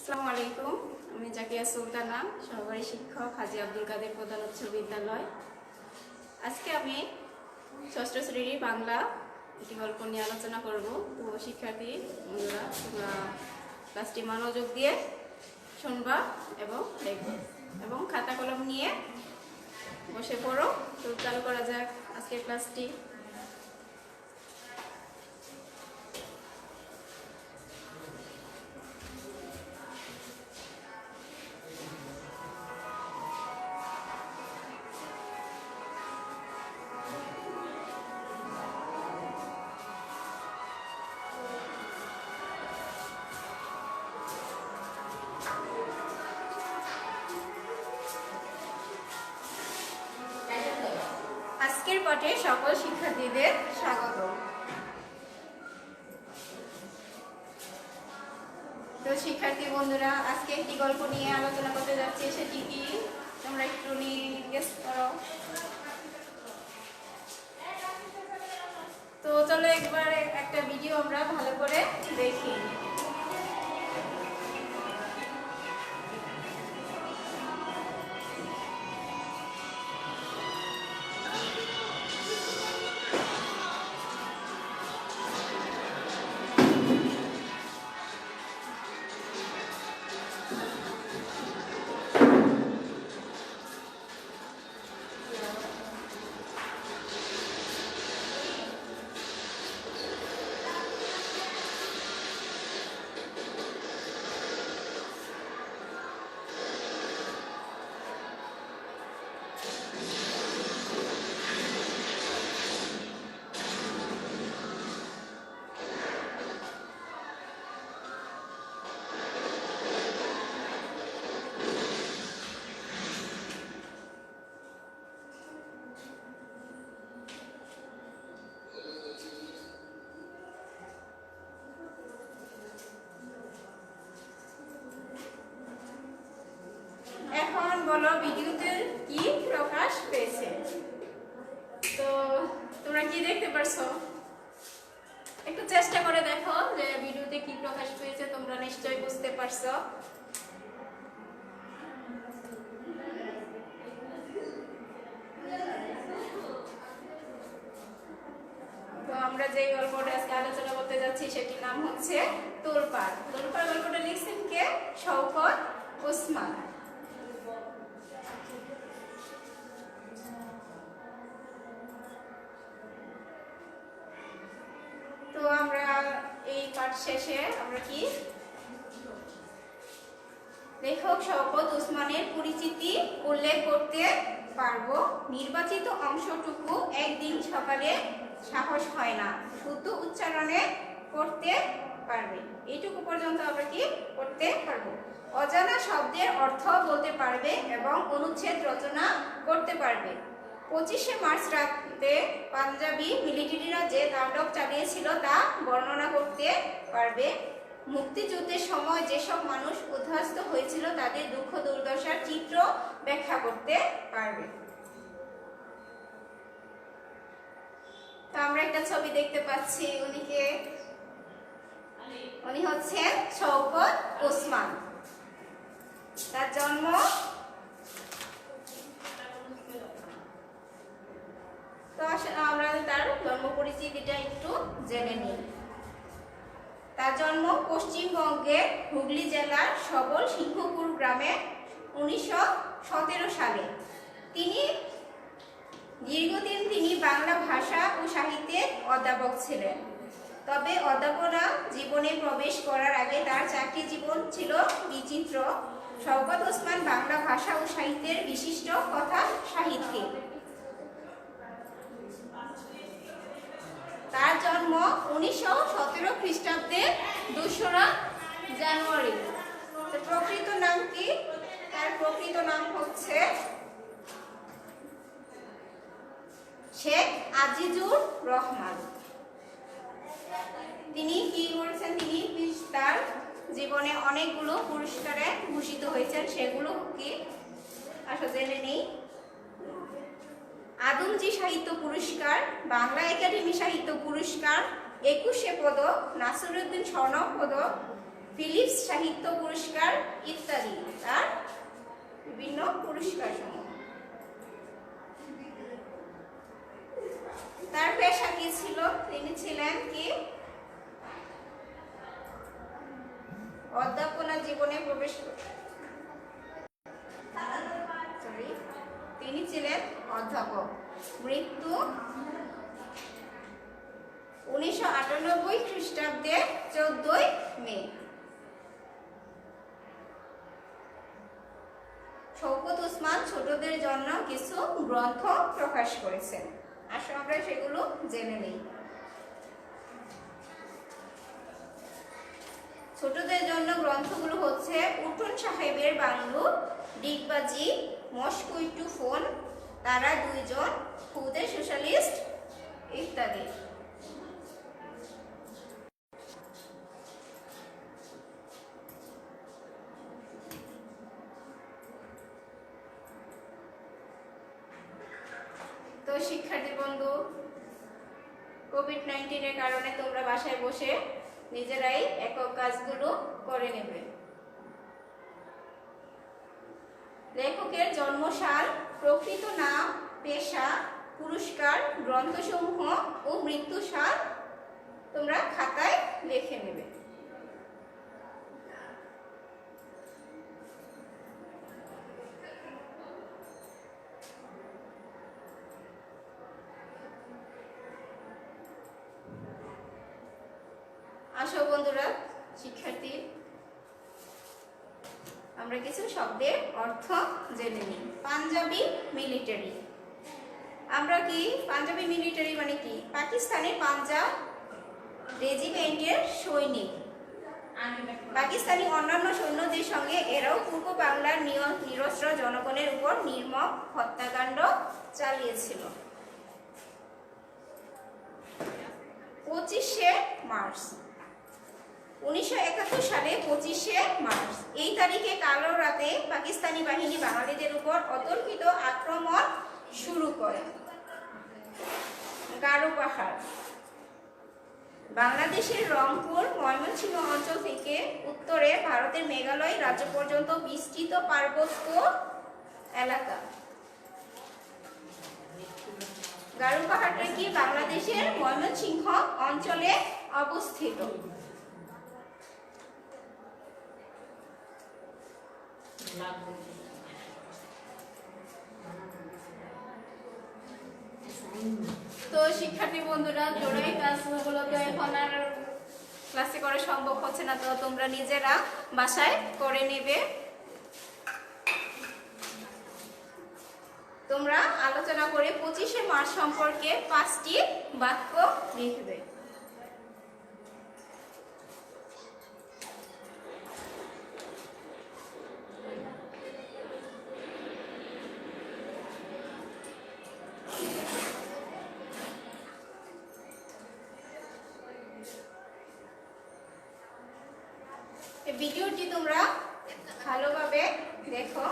আসসালামু আলাইকুম। আমি জাকিয়া সুলতানা, সহকারী শিক্ষক, হাজী আব্দুল কাদের প্রধান উচ্চ বিদ্যালয়। আজকে আমি ষষ্ঠ শ্রেণীর বাংলা একটি গল্প নিয়ে আলোচনা করব। তো শিক্ষার্থী বন্ধুরা, তোমরা ক্লাসটি মনোযোগ দিয়ে শুনবা এবং দেখবে এবং খাতা কলম নিয়ে বসে পড়ো। তো চালু করা যাক আজকের ক্লাসটি। আজকের পাঠে সকল শিক্ষার্থীদের স্বাগত। তো শিক্ষার্থী বন্ধুরা, আজকে একটি গল্প নিয়ে আলোচনা করতে যাচ্ছি। সেটি কি তোমরা একটু গেস করো। তো চলো একবার একটা ভিডিও আমরা ভালো করে দেখি। এখন বলো ভিডিওতে কি প্রকাশ পেয়েছে। তো তোমরা কি দেখতে পারছো? একটু চেষ্টা করে দেখো যে ভিডিওতে কি প্রকাশ পেয়েছে। তোমরা নিশ্চয়ই বুঝতে পারছো। তো আমরা যে গল্পটা আজকে আলোচনা করতে যাচ্ছি সেটির নাম হচ্ছে তোলপাড়। তোলপাড় গল্পটা লিখছেন কে? শওকত ওসমান। তো আমরা এই পাঠ শেষে আমরা কি লেখক শওকত ওসমানের পরিচিতি উল্লেখ করতে পারবো। নির্বাচিত অংশটুকু একদিন সকালে সাহস হয় না, শুদ্ধ উচ্চারণে করতে পারবে। এইটুকু পর্যন্ত আমরা কি করতে পারবো। অজানা শব্দের অর্থ বলতে পারবে এবং অনুচ্ছেদ রচনা করতে পারবে। 25শে মার্চ রাতে পাঞ্জাবি মিলিটারিরা যে তাণ্ডব চালিয়েছিল তা বর্ণনা করতে পারবে। মুক্তিযুদ্ধের সময় যেসব মানুষ উদ্বাস্ত হয়েছিল তাদের দুঃখ দুর্দশার চিত্র ব্যাখ্যা করতে পারবে। তো আমরা একটা ছবি দেখতে পাচ্ছি। উনি হচ্ছেন শওকত ওসমান। তার জন্ম তো আমরা তার জন্ম পরিচিতিটা একটু জেনে নিই। তার জন্ম পশ্চিমবঙ্গের হুগলি জেলার সবল সিংহপুর গ্রামে 1917 সালে। দীর্ঘদিন তিনি বাংলা ভাষা ও সাহিত্যের অধ্যাপক ছিলেন। তবে অধ্যাপনা জীবনে প্রবেশ করার আগে তার চাকরি জীবন ছিল বিচিত্র। শওকত ওসমান বাংলা ভাষা ও সাহিত্যের বিশিষ্ট কথা সাহিত্যিক। তার জন্ম 1917 খ্রিস্টাব্দের 2রা জানুয়ারি। প্রকৃত নাম কি? তার প্রকৃত নাম হচ্ছে শেখ আজিজুর রহমান। তিনি কি করেছেন? তিনি তার জীবনে অনেকগুলো পুরস্কারে ভূষিত হয়েছেন। সেগুলো কি আসলে জেনে নেই। আদমজী সাহিত্য পুরস্কার, বাংলা একাডেমি সাহিত্য পুরস্কার, 21শে পদক, নাসিরউদ্দিন স্বর্ণ পদক, ফিলিপস সাহিত্য পুরস্কার ইত্যাদি তার বিভিন্ন পুরস্কার সমূহ। তার পেশা কি ছিল? তিনি ছিলেন কি অধ্যাপনা জীবনে প্রবেশ তিনি ছিলেন অধ্যাপক। মৃত্যু 1998 খ্রিস্টাব্দে 14 মে। শওকত ওসমান ছোটদের জন্য কিছু গ্রন্থ প্রকাশ করেছেন। আসো আমরা সেগুলো জেনে নিই। ছোটদের জন্য গ্রন্থগুলো হচ্ছে উঠোন সাহেবের বাংলো, ডিগবাজি, মস্কো টু ফোন, তারা দুইজন, খুদে সোশ্যালিস্ট ইত্যাদি। তো শিক্ষার্থী বন্ধু, কোভিড-19 এর কারণে তোমরা বাসায় বসে নিজেরাই একক কাজগুলো করে নেবে। লেখকের জন্মসাল, প্রকৃত নাম, পেশা, পুরস্কার, গ্রন্থসমূহ ও মৃত্যুসাল তোমরা খাতায় লিখে নেবে। আসো বন্ধুরা, শিক্ষার্থী, আমরা কিছু শব্দের অর্থ জেনে নিই। পাঞ্জাবি মিলিটারি। আমরা কি পাঞ্জাবি মিলিটারি মানে কি? পাকিস্তানের পাঞ্জাব রেজিমেন্টের সৈনিক। পাকিস্তানি অন্যান্য সৈন্যদের সঙ্গে এরাও পূর্ব বাংলার নিরস্ত্র জনগণের উপর নির্মম হত্যাকাণ্ড চালিয়েছিল। 25শে মার্চ 1971 সালে 25শে মার্চ এই তারিখে কালো রাতে পাকিস্তানি বাহিনী বাঙালিদের উপর অতর্কিত আক্রমণ শুরু করে। গারো পাহাড়। বাংলাদেশের রংপুর, ময়মনসিংহ অঞ্চল থেকে উত্তরে ভারতের মেঘালয় রাজ্য পর্যন্ত বিস্তৃত পার্বত্য এলাকা। গারো পাহাড়টা কি বাংলাদেশের ময়মনসিংহ অঞ্চলে অবস্থিত। তো শিক্ষার্থী বন্ধুরা, জোড়াই কাজগুলো তো এখন আর ক্লাসে করা সম্ভব হচ্ছে না, তো তোমরা নিজেরা বাসায় করে নেবে। তোমরা আলোচনা করে 25শে মার্চ সম্পর্কে 5টি বাক্য লিখবে। ভিডিওটি তোমরা ভালোভাবে দেখো।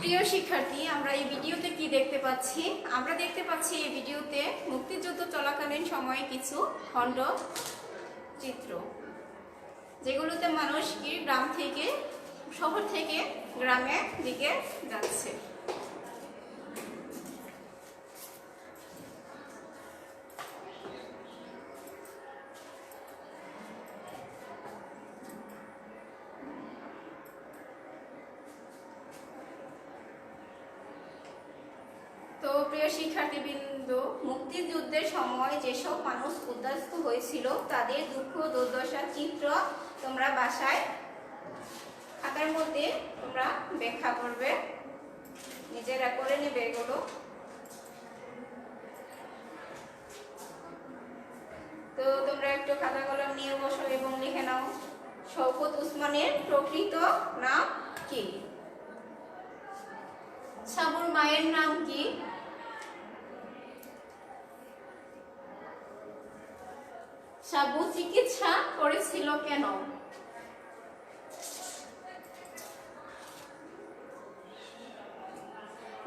প্রিয় শিক্ষার্থী, আমরা এই ভিডিওতে কি দেখতে পাচ্ছি? আমরা দেখতে পাচ্ছি এই ভিডিওতে মুক্তিযুদ্ধ চলাকালীন সময়ে কিছু খণ্ড চিত্র, যেগুলোতে মানুষ কি গ্রাম থেকে শহর থেকে গ্রামের দিকে যাচ্ছে। তো প্রিয় শিক্ষার্থীবৃন্দ, মুক্তিযুদ্ধের সময় যেসব মানুষ উদ্বাস্ত হয়েছিল তাদের দুঃখ দুর্দশার চিত্র তোমরা বাসায় খাতার মধ্যে তোমরা ব্যাখ্যা করবে, নিজেরা করে নেবে এগুলো। তো তোমরা একটু খাতা কলম নিয়ে বসো এবং লিখে নাও, শওকত ওসমানের প্রকৃত নাম কি? সাবুর মায়ের নাম কি? সাবু চিকিৎসা করেছিল কেন?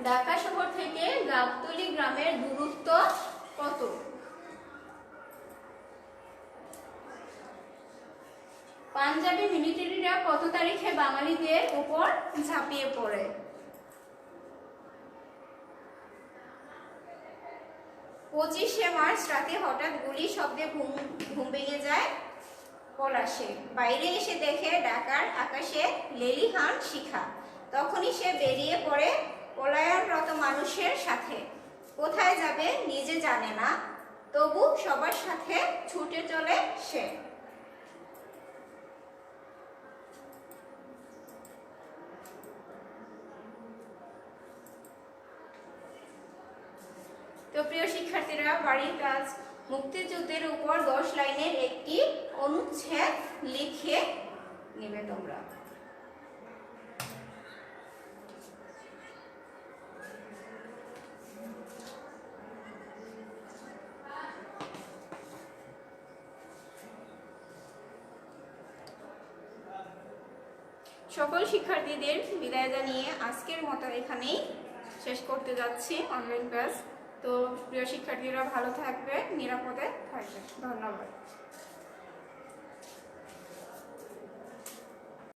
ঢাকা শহর থেকে গাবতলী গ্রামের দূরত্ব কত? পাঞ্জাবি মিলিটারিরা কত তারিখে বাঙালিদের উপর ঝাঁপিয়ে পড়ে? 25শে মার্চ রাতে হঠাৎ গুলি শব্দে ঘুম ভেঙে যায় পলাশে। বাইরে এসে দেখে ঢাকার আকাশে লেলিহান শিখা। তখনই সে বেরিয়ে পড়ে পলায়নরত মানুষের সাথে। কোথায় যাবে নিজে জানে না, তবু সবার সাথে ছুটে চলে সে। তো প্রিয় শিক্ষার্থীরা, বাড়ির কাজ, মুক্তিযুদ্ধের উপর 10 লাইনের একটি অনুচ্ছেদ লিখে নেবে তোমরা। সকল শিক্ষার্থীদের বিদায় জানিয়ে আজকের মতো এখানেই শেষ করতে যাচ্ছি অনলাইন ক্লাস। তো প্রিয় শিক্ষার্থীরা ভালো থাকবে, নিরাপদে থাকবে। ধন্যবাদ।